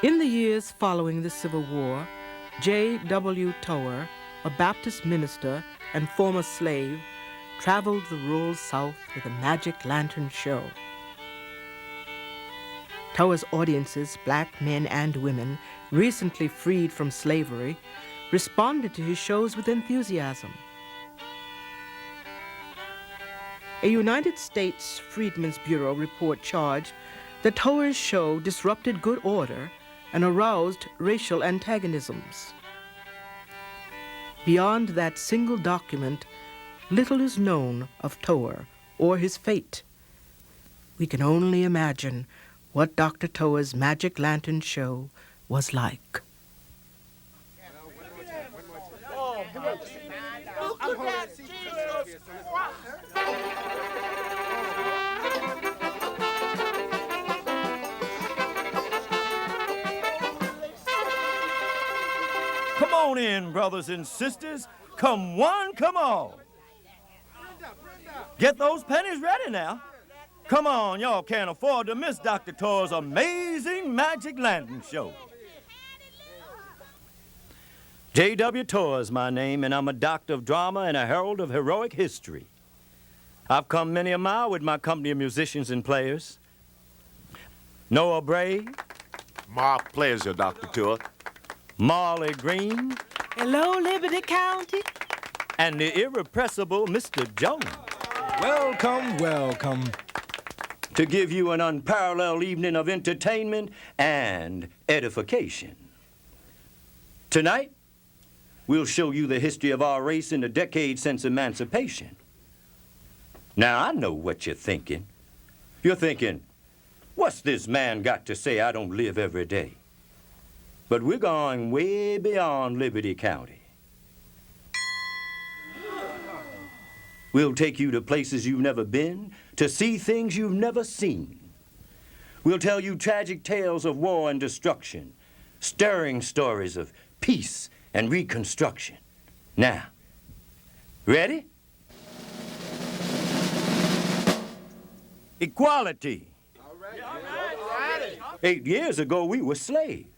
In the years following the Civil War, J.W. Toer, a Baptist minister and former slave, traveled the rural South with a magic lantern show. Toer's audiences, black men and women, recently freed from slavery, responded to his shows with enthusiasm. A United States Freedmen's Bureau report charged that Toer's show disrupted good order and aroused racial antagonisms. Beyond that single document, little is known of Toer or his fate. We can only imagine what Dr. Toer's magic lantern show was like. Come on in, brothers and sisters. Come one, come all. Get those pennies ready now. Come on, y'all can't afford to miss Dr. Toer's amazing magic lantern show. J.W. Toer is my name, and I'm a doctor of drama and a herald of heroic history. I've come many a mile with my company of musicians and players. Noah Bray. My pleasure, Dr. Toer. Marley Green. Hello, Liberty County. And the irrepressible Mr. Jones. Welcome, welcome. To give you an unparalleled evening of entertainment and edification. Tonight, we'll show you the history of our race in the decades since emancipation. Now, I know what you're thinking. You're thinking, what's this man got to say I don't live every day? But we're going way beyond Liberty County. We'll take you to places you've never been, to see things you've never seen. We'll tell you tragic tales of war and destruction, stirring stories of peace and reconstruction. Now, ready? Equality. All right. 8 years ago, we were slaves.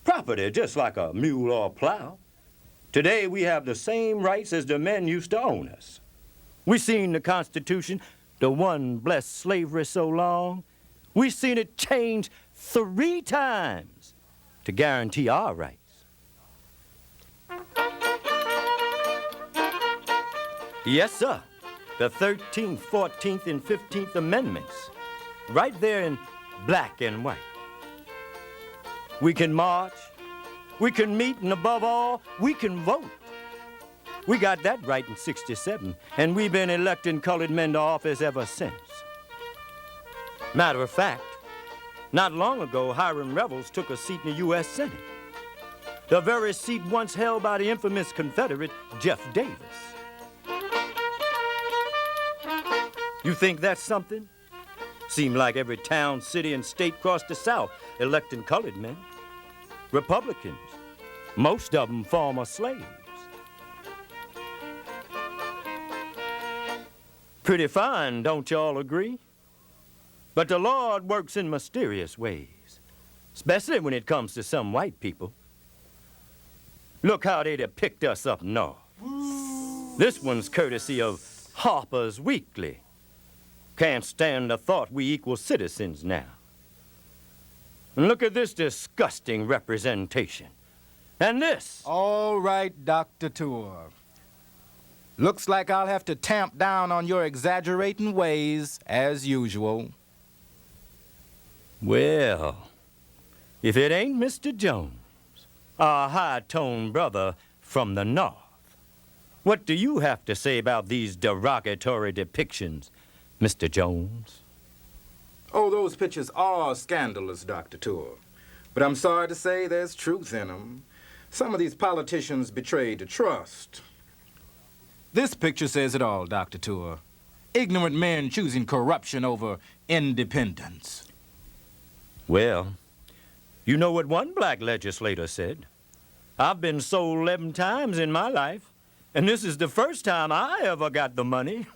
Property just like a mule or plow. Today, we have the same rights as the men used to own us. We seen the Constitution, the one blessed slavery so long. We seen it change 3 times to guarantee our rights. Yes, sir. The 13th, 14th, and 15th Amendments, right there in black and white. We can march, we can meet, and above all, we can vote. We got that right in '67, and we've been electing colored men to office ever since. Matter of fact, not long ago, Hiram Revels took a seat in the U.S. Senate. The very seat once held by the infamous Confederate Jeff Davis. You think that's something? Seemed like every town, city, and state across the South electing colored men. Republicans, most of them former slaves. Pretty fine, don't y'all agree? But the Lord works in mysterious ways, especially when it comes to some white people. Look how they'd have picked us up north. This one's courtesy of Harper's Weekly. Can't stand the thought we equal citizens now. And look at this disgusting representation. And this. All right, Dr. Toer. Looks like I'll have to tamp down on your exaggerating ways, as usual. Well, if it ain't Mr. Jones, our high-toned brother from the North, what do you have to say about these derogatory depictions, Mr. Jones? Oh, those pictures are scandalous, Dr. Toer. But I'm sorry to say there's truth in them. Some of these politicians betrayed the trust. This picture says it all, Dr. Toer. Ignorant men choosing corruption over independence. Well, you know what one black legislator said? I've been sold 11 times in my life, and this is the first time I ever got the money.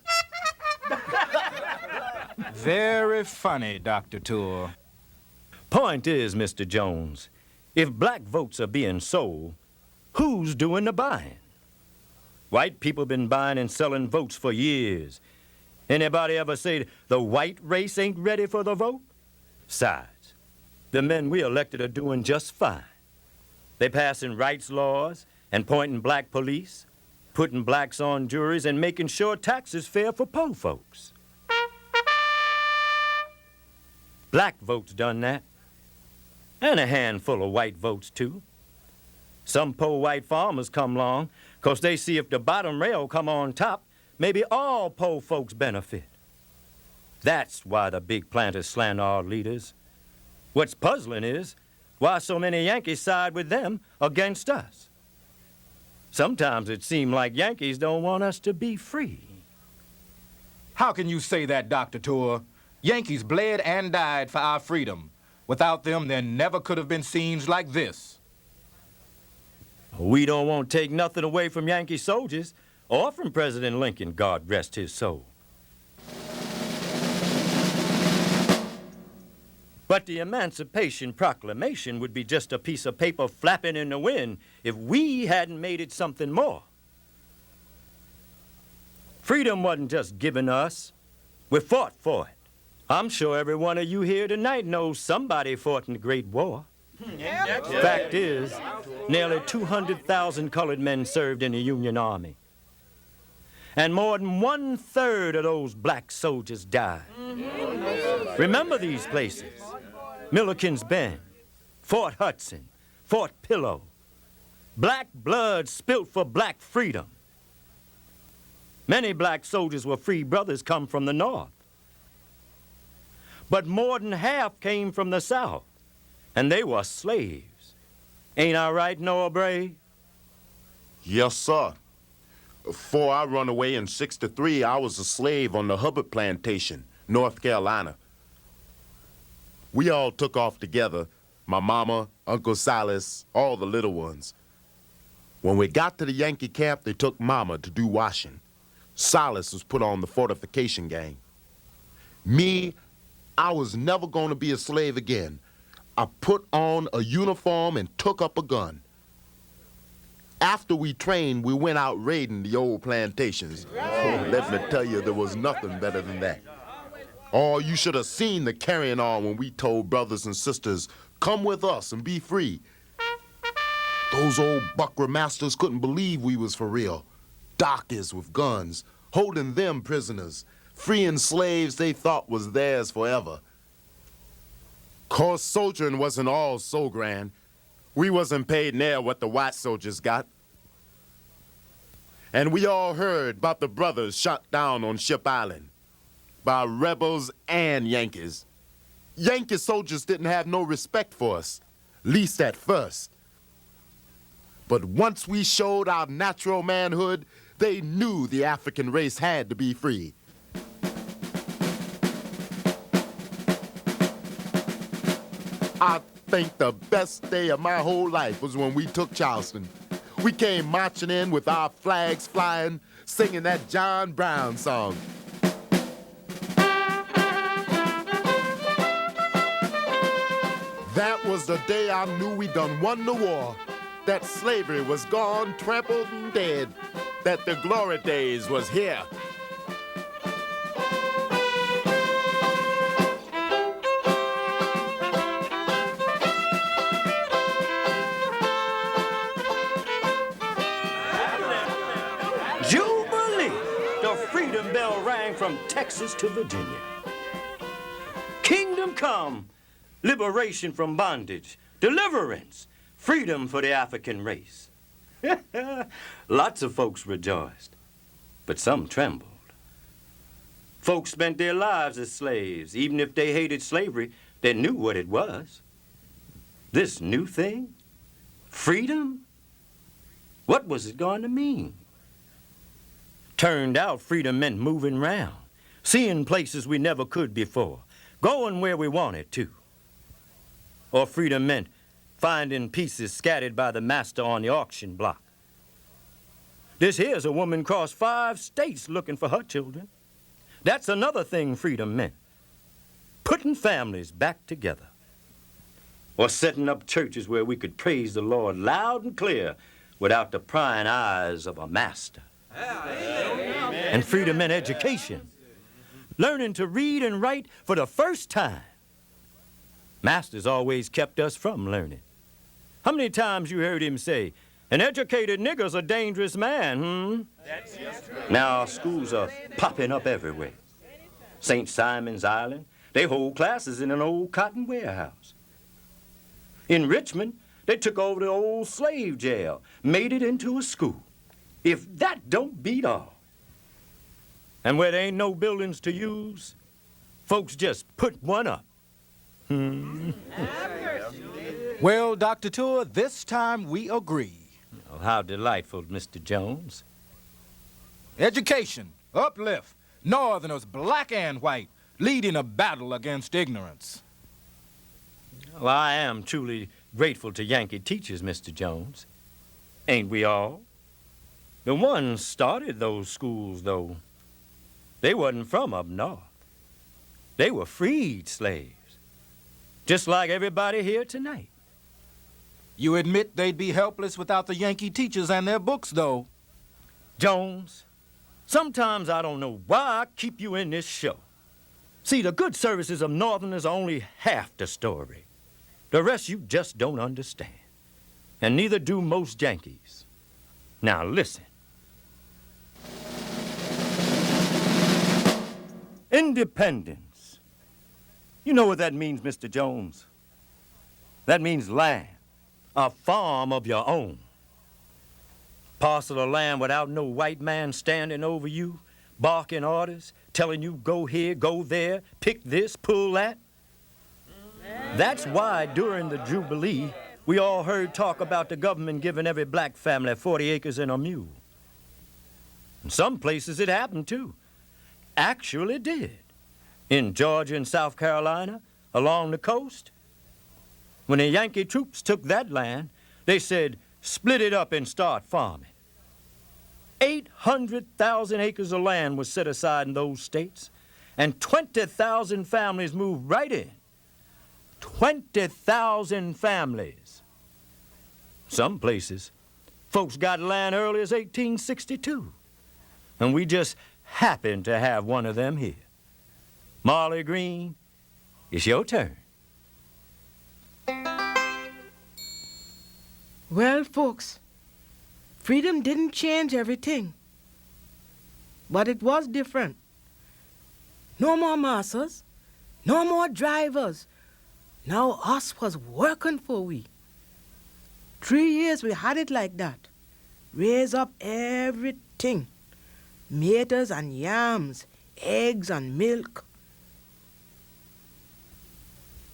Very funny, Dr. Toer. Point is, Mr. Jones, if black votes are being sold, who's doing the buying? White people been buying and selling votes for years. Anybody ever say the white race ain't ready for the vote? Besides, the men we elected are doing just fine. They passing rights laws and appointing black police, putting blacks on juries, and making sure taxes fair for poor folks. Black votes done that, and a handful of white votes, too. Some poor white farmers come along because they see if the bottom rail come on top, maybe all poor folks benefit. That's why the big planters slander our leaders. What's puzzling is why so many Yankees side with them against us. Sometimes it seems like Yankees don't want us to be free. How can you say that, Dr. Toer? Yankees bled and died for our freedom. Without them, there never could have been scenes like this. We don't want to take nothing away from Yankee soldiers or from President Lincoln, God rest his soul. But the Emancipation Proclamation would be just a piece of paper flapping in the wind if we hadn't made it something more. Freedom wasn't just given us. We fought for it. I'm sure every one of you here tonight knows somebody fought in the Great War. Fact is, nearly 200,000 colored men served in the Union Army. And more than 1/3 of those black soldiers died. Remember these places: Milliken's Bend, Fort Hudson, Fort Pillow. Black blood spilt for black freedom. Many black soldiers were free brothers come from the North. But more than half came from the South, and they were slaves. Ain't I right, Noah Bray? Yes, sir. Before I run away in '63, I was a slave on the Hubbard Plantation, North Carolina. We all took off together, my mama, Uncle Silas, all the little ones. When we got to the Yankee camp, they took Mama to do washing. Silas was put on the fortification gang. Me, I was never going to be a slave again. I put on a uniform and took up a gun. After we trained, we went out raiding the old plantations. Oh, let me tell you, there was nothing better than that. Oh, you should have seen the carrying on when we told brothers and sisters, come with us and be free. Those old buckra masters couldn't believe we was for real. Doctors with guns, holding them prisoners, freeing slaves they thought was theirs forever. 'Course soldiering wasn't all so grand. We wasn't paid near what the white soldiers got. And we all heard about the brothers shot down on Ship Island by rebels and Yankees. Yankee soldiers didn't have no respect for us, least at first. But once we showed our natural manhood, they knew the African race had to be free. I think the best day of my whole life was when we took Charleston. We came marching in with our flags flying, singing that John Brown song. That was the day I knew we done won the war, that slavery was gone, trampled and dead, that the glory days was here. Jubilee! The freedom bell rang from Texas to Virginia. Kingdom come, liberation from bondage, deliverance, freedom for the African race. Lots of folks rejoiced, but some trembled. Folks spent their lives as slaves. Even if they hated slavery, they knew what it was. This new thing, freedom, what was it going to mean? Turned out freedom meant moving round, seeing places we never could before, going where we wanted to. Or freedom meant finding pieces scattered by the master on the auction block. This here's a woman crossed 5 states looking for her children. That's another thing freedom meant, putting families back together. or setting up churches where we could praise the Lord loud and clear without the prying eyes of a master. And freedom in education, learning to read and write for the first time. Masters always kept us from learning. How many times you heard him say, "An educated nigger's a dangerous man, That's just true. Now schools are popping up everywhere. St. Simon's Island, they hold classes in an old cotton warehouse. In Richmond, they took over the old slave jail, made it into a school. If that don't beat all. And where there ain't no buildings to use, folks just put one up. Well, Dr. Toer, this time we agree. Oh, how delightful, Mr. Jones. Education, uplift, Northerners, black and white, leading a battle against ignorance. Well, I am truly grateful to Yankee teachers, Mr. Jones. Ain't we all? The ones started those schools, though. They wasn't from up north. They were freed slaves, just like everybody here tonight. You admit they'd be helpless without the Yankee teachers and their books, though. Jones, sometimes I don't know why I keep you in this show. See, the good services of Northerners are only half the story. The rest you just don't understand. And neither do most Yankees. Now listen. Independence. You know what that means, Mr. Jones? That means land, a farm of your own. Parcel of land without no white man standing over you, barking orders, telling you go here, go there, pick this, pull that. That's why during the Jubilee, we all heard talk about the government giving every black family 40 acres and a mule. In some places it happened too. Actually did. In Georgia and South Carolina, along the coast. When the Yankee troops took that land, they said, split it up and start farming. 800,000 acres of land was set aside in those states, and 20,000 families moved right in. 20,000 families. Some places, folks got land early as 1862, and we just happen to have one of them here. Marley Green, it's your turn. Well, folks, freedom didn't change everything, but it was different. No more masters, no more drivers. Now us was working for we. 3 years we had it like that. Raise up everything. Tomatoes and yams, eggs and milk.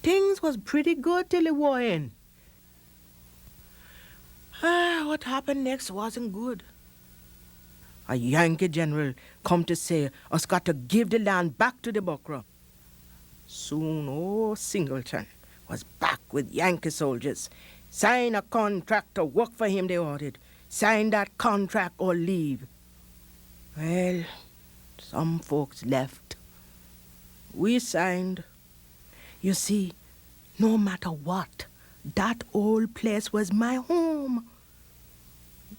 Things was pretty good till the war ended. What happened next wasn't good. A Yankee general come to say us got to give the land back to the buckra. Soon old Singleton was back with Yankee soldiers. Sign a contract to work for him, they ordered. Sign that contract or leave. Well, some folks left. We signed. You see, no matter what, that old place was my home.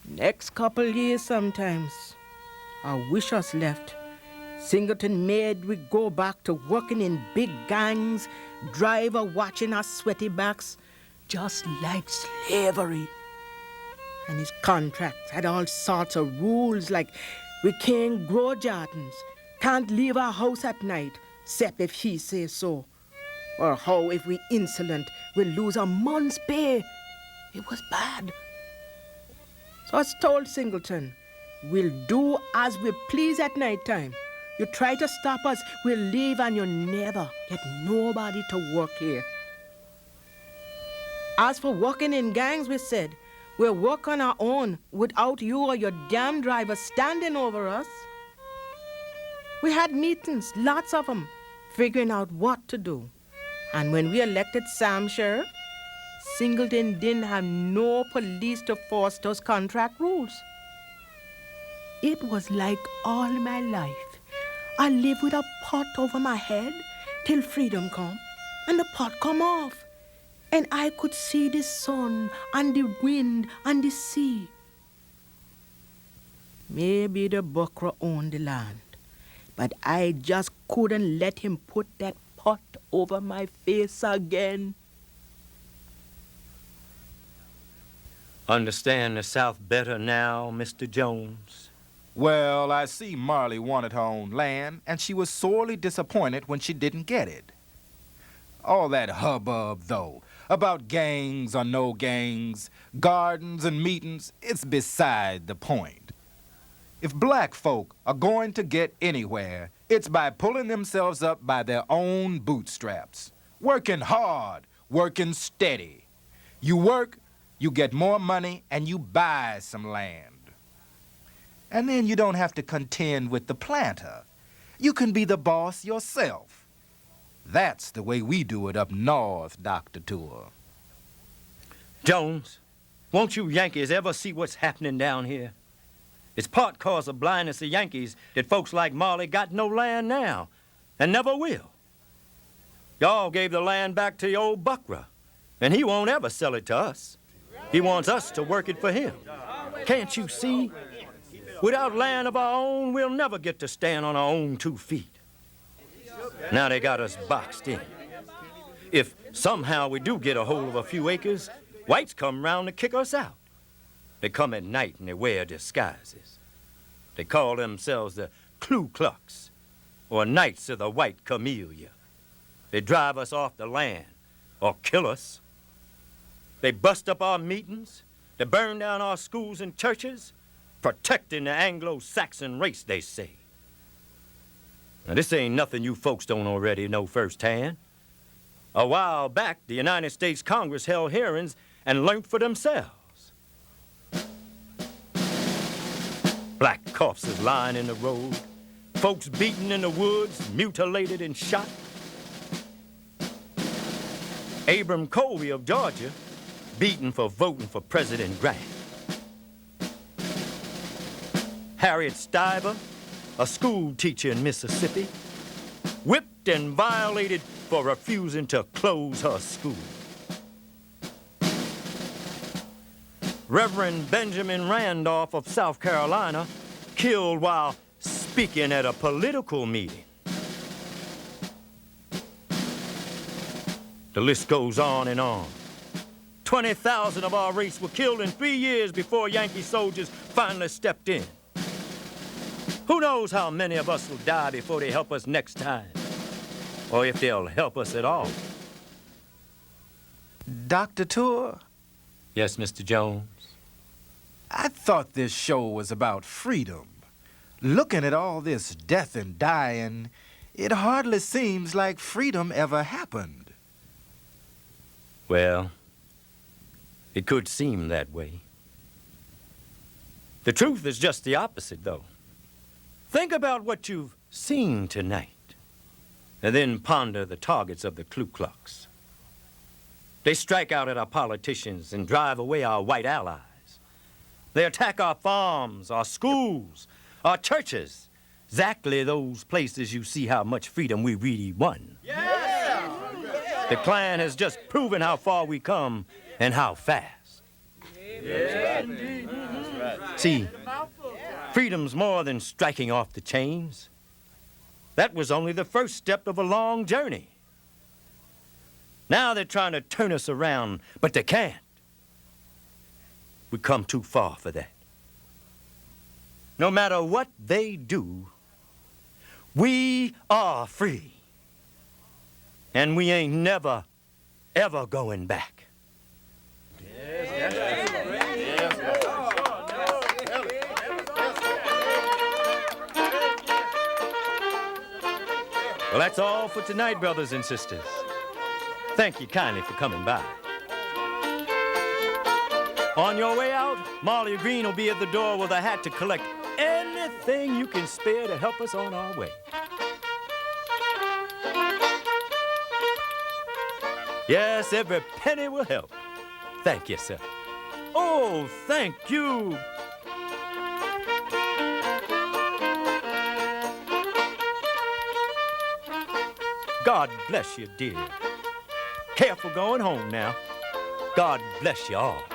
Next couple years sometimes, I wish us left. Singleton made we go back to working in big gangs, driver watching our sweaty backs, just like slavery. And his contracts had all sorts of rules, like we can't grow gardens, can't leave our house at night, except if he says so. Or how if we insolent, we'll lose a month's pay. It was bad. So I told Singleton, we'll do as we please at night time. You try to stop us, we'll leave and you'll never get nobody to work here. As for working in gangs, we said, we'll work on our own without you or your damn driver standing over us. We had meetings, lots of them, figuring out what to do. And when we elected Sam Sheriff, Singleton didn't have no police to force those contract rules. It was like all my life. I live with a pot over my head till freedom come, and the pot come off. and I could see the sun and the wind and the sea. Maybe the buckra owned the land, but I just couldn't let him put that pot over my face again. Understand the South better now, Mr. Jones? Well, I see Marley wanted her own land, and she was sorely disappointed when she didn't get it. All that hubbub, though, about gangs or no gangs, gardens and meetings, it's beside the point. If black folk are going to get anywhere, it's by pulling themselves up by their own bootstraps. Working hard, working steady. You work, you get more money, and you buy some land. And then you don't have to contend with the planter. You can be the boss yourself. That's the way we do it up north, Dr. Toer. Jones, won't you Yankees ever see what's happening down here? It's part cause of blindness of Yankees that folks like Marley got no land now, and never will. Y'all gave the land back to the old buckra, and he won't ever sell it to us. He wants us to work it for him. Can't you see? Without land of our own, we'll never get to stand on our own 2 feet. Now they got us boxed in. If somehow we do get a hold of a few acres, whites come round to kick us out. They come at night and they wear disguises. They call themselves the Ku Klux, or Knights of the White Camellia. They drive us off the land, or kill us. They bust up our meetings. They burn down our schools and churches, protecting the Anglo-Saxon race, they say. Now, this ain't nothing you folks don't already know firsthand. A while back, the United States Congress held hearings and learned for themselves. Black corpses lying in the road, folks beaten in the woods, mutilated and shot. Abram Colby of Georgia, beaten for voting for President Grant. Harriet Stiver, a school teacher in Mississippi, whipped and violated for refusing to close her school. Reverend Benjamin Randolph of South Carolina, killed while speaking at a political meeting. The list goes on and on. 20,000 of our race were killed in 3 years before Yankee soldiers finally stepped in. Who knows how many of us will die before they help us next time, or if they'll help us at all. Dr. Toer, Yes, Mr. Jones? I thought this show was about freedom. Looking at all this death and dying, it hardly seems like freedom ever happened. Well, it could seem that way. The truth is just the opposite, though. Think about what you've seen tonight, and then ponder the targets of the Ku Klux. They strike out at our politicians and drive away our white allies. They attack our farms, our schools, our churches. Exactly those places you see how much freedom we really won. Yeah. The Klan has just proven how far we come and how fast. Yeah. See, freedom's more than striking off the chains. That was only the first step of a long journey. Now they're trying to turn us around, but they can't. We come too far for that. No matter what they do, we are free. And we ain't never, ever going back. Well, that's all for tonight, brothers and sisters. Thank you kindly for coming by. On your way out, Molly Green will be at the door with a hat to collect anything you can spare to help us on our way. Yes, every penny will help. Thank you, sir. Oh, thank you. God bless you, dear. Careful going home now. God bless you all.